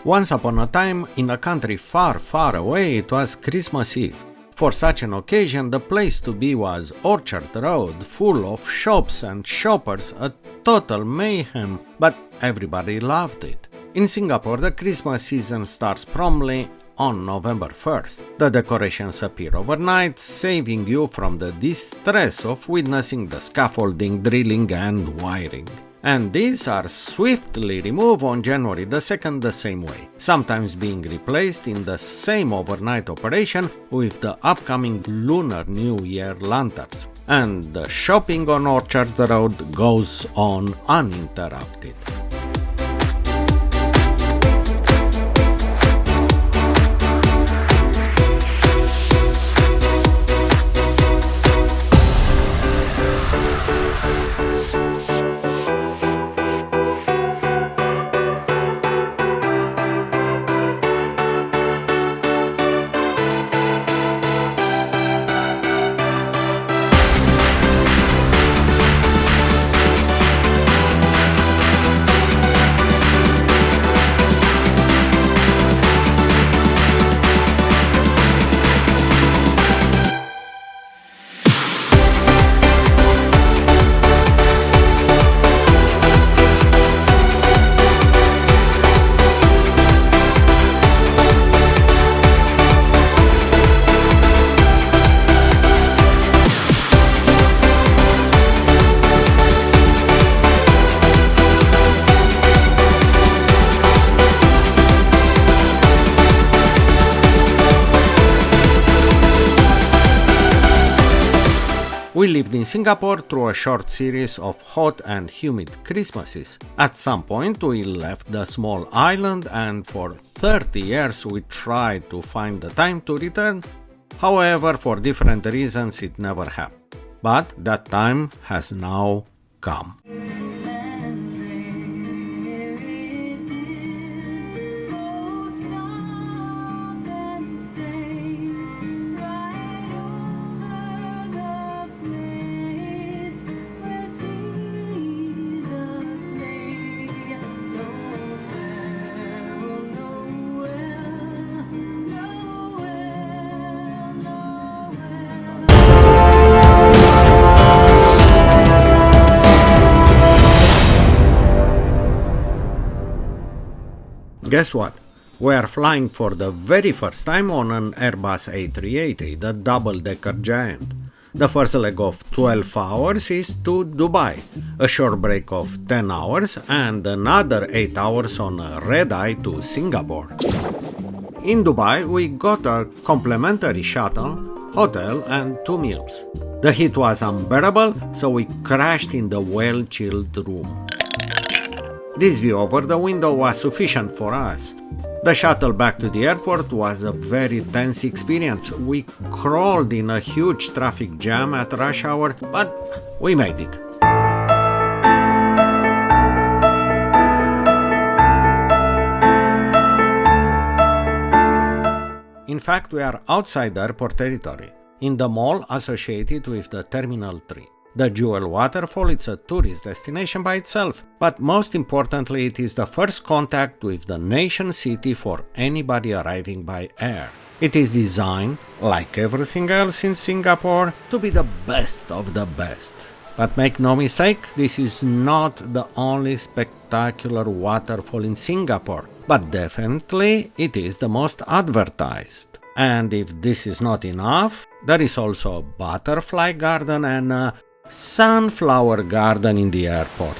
Once upon a time, in a country far, far away, it was Christmas Eve. For such an occasion, the place to be was Orchard Road, full of shops and shoppers, a total mayhem, but everybody loved it. In Singapore, the Christmas season starts promptly on November 1st. The decorations appear overnight, saving you from the distress of witnessing the scaffolding, drilling and wiring. And these are swiftly removed on January the 2nd the same way, sometimes being replaced in the same overnight operation with the upcoming Lunar New Year lanterns. And the shopping on Orchard Road goes on uninterrupted. We lived in Singapore through a short series of hot and humid Christmases. At some point we left the small island and for 30 years we tried to find the time to return. However, for different reasons it never happened. But that time has now come. Guess what? We are flying for the very first time on an Airbus A380, the double-decker giant. The first leg of 12 hours is to Dubai, a short break of 10 hours and another 8 hours on a red-eye to Singapore. In Dubai, we got a complimentary shuttle, hotel and 2 meals. The heat was unbearable, so we crashed in the well-chilled room. This view over the window was sufficient for us. The shuttle back to the airport was a very tense experience. We crawled in a huge traffic jam at rush hour, but we made it. In fact, we are outside the airport territory, in the mall associated with the Terminal 3. The Jewel Waterfall is a tourist destination by itself, but most importantly it is the first contact with the nation city for anybody arriving by air. It is designed, like everything else in Singapore, to be the best of the best. But make no mistake, this is not the only spectacular waterfall in Singapore, but definitely it is the most advertised. And if this is not enough, there is also a butterfly garden and a sunflower garden in the airport.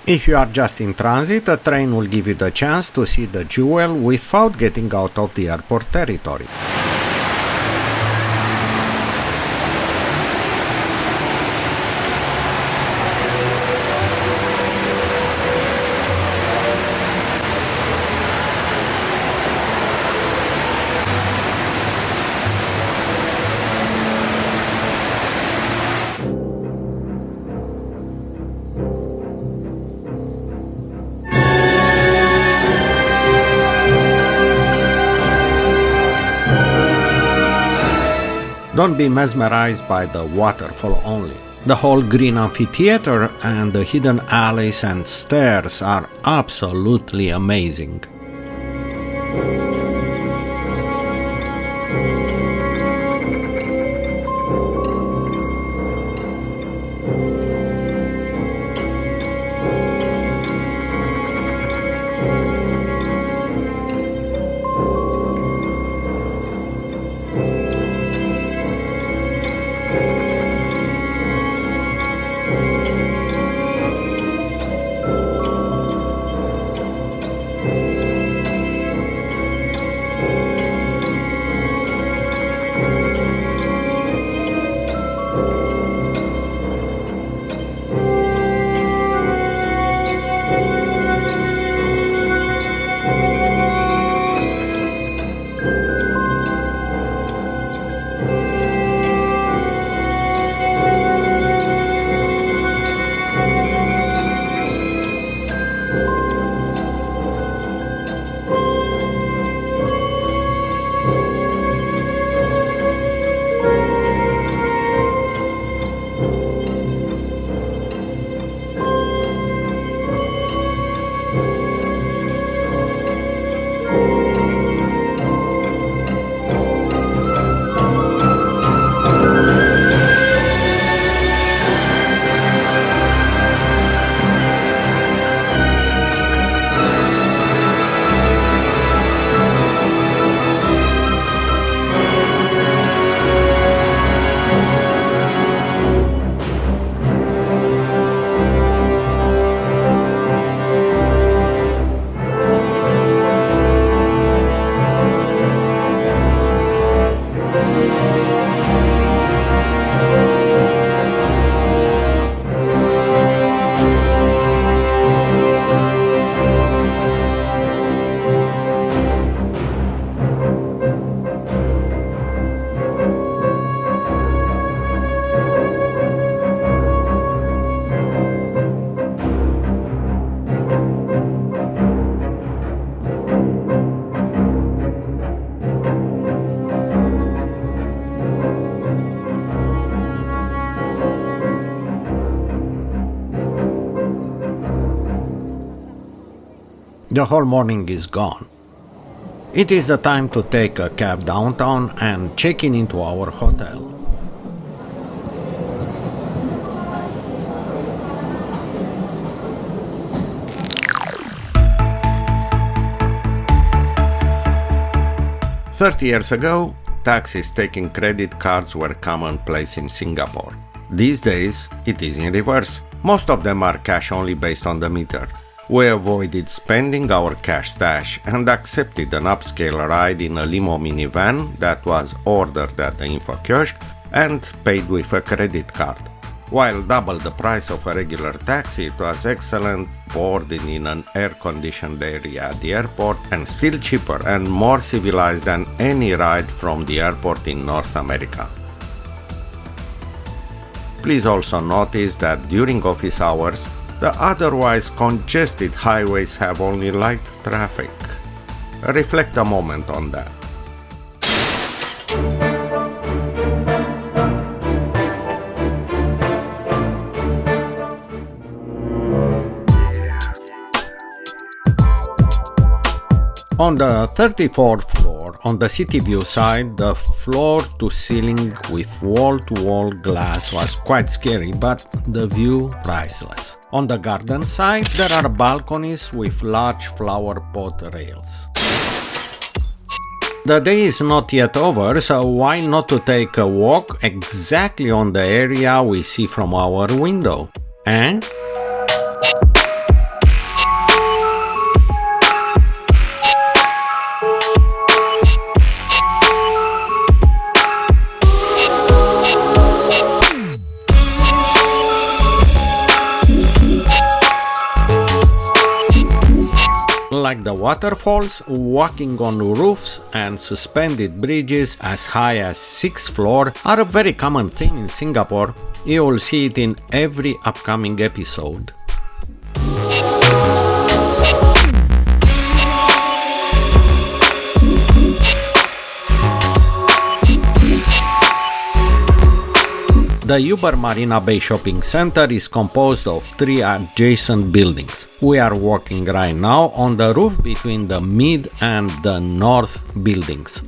If you are just in transit, a train will give you the chance to see the jewel without getting out of the airport territory. Don't be mesmerized by the waterfall only. The whole green amphitheater and the hidden alleys and stairs are absolutely amazing. The whole morning is gone. It is the time to take a cab downtown and check in into our hotel. "30 years ago, taxis taking credit cards were commonplace in Singapore. These days, it is in reverse. Most of them are cash only based on the meter. We avoided spending our cash stash and accepted an upscale ride in a limo minivan that was ordered at the info kiosk and paid with a credit card. While double the price of a regular taxi, it was excellent boarding in an air-conditioned area at the airport and still cheaper and more civilized than any ride from the airport in North America. Please also notice that during office hours, the otherwise congested highways have only light traffic. Reflect a moment on that. On the 34th floor, on the city view side, the floor-to-ceiling with wall-to-wall glass was quite scary, but the view priceless. On the garden side, there are balconies with large flower pot rails. The day is not yet over, so why not to take a walk exactly on the area we see from our window? Eh? Like the waterfalls, walking on roofs and suspended bridges as high as 6th floor are a very common thing in Singapore. You will see it in every upcoming episode. The Uber Marina Bay Shopping Center is composed of 3 adjacent buildings. We are walking right now on the roof between the mid and the north buildings.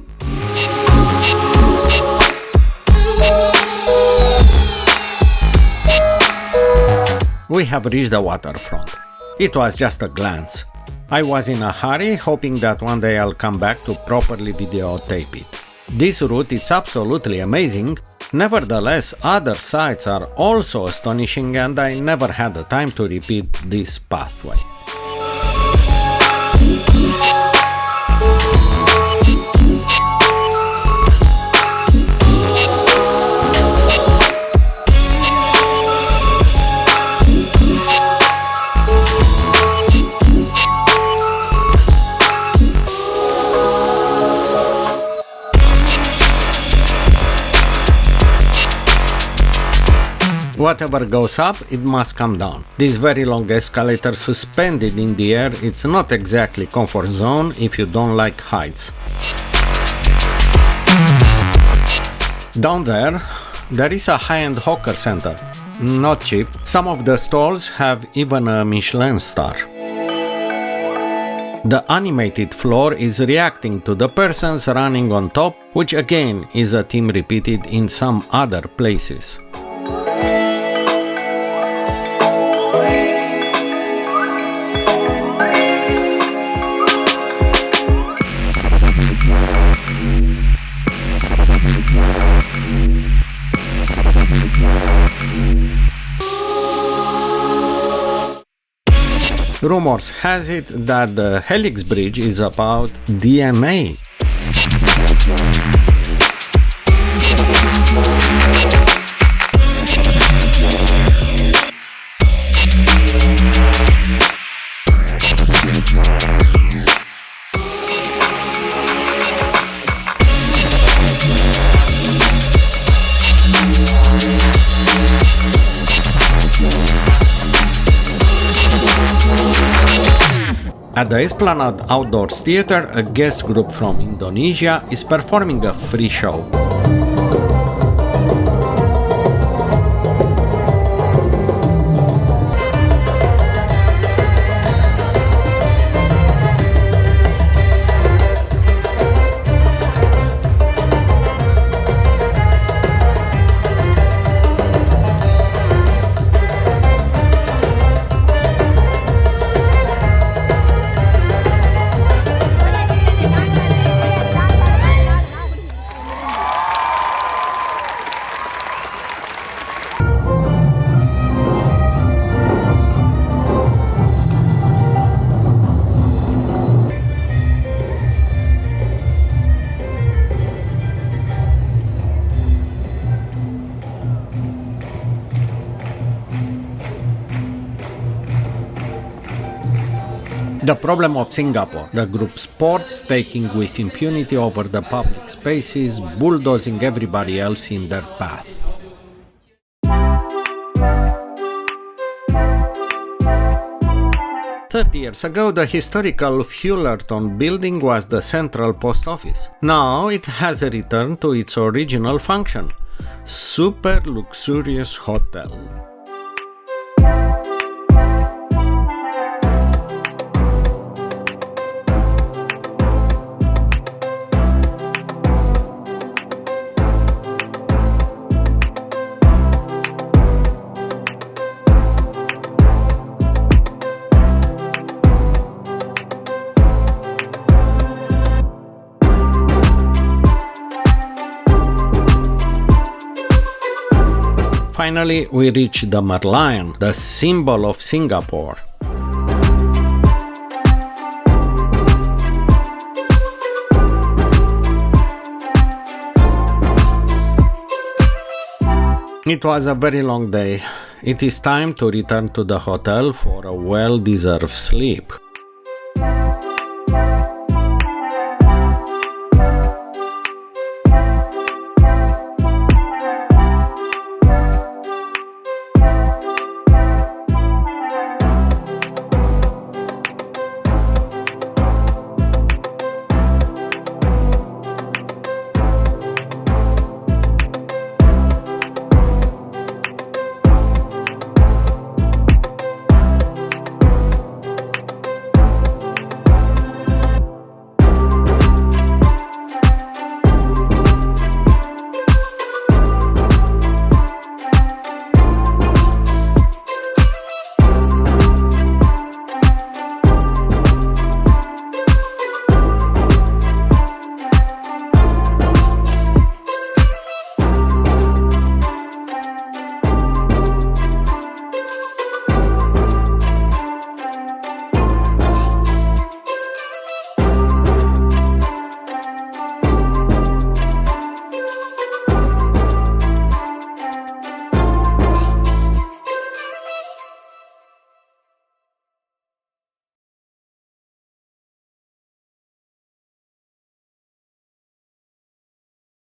We have reached the waterfront. It was just a glance. I was in a hurry, hoping that one day I'll come back to properly videotape it. This route is absolutely amazing. Nevertheless, other sites are also astonishing and I never had the time to repeat this pathway. Whatever goes up, it must come down. This very long escalator suspended in the air, it's not exactly comfort zone if you don't like heights. Down there is a high-end hawker center. Not cheap. Some of the stalls have even a Michelin star. The animated floor is reacting to the persons running on top, which again is a theme repeated in some other places. Rumors has it that the Helix Bridge is about DNA. At the Esplanade Outdoors Theatre, a guest group from Indonesia is performing a free show. The problem of Singapore, the group sports taking with impunity over the public spaces, bulldozing everybody else in their path. Years ago, the historical Fullerton building was the central post office. Now it has returned to its original function, super luxurious hotel. Finally, we reach the Merlion, the symbol of Singapore. It was a very long day. It is time to return to the hotel for a well-deserved sleep.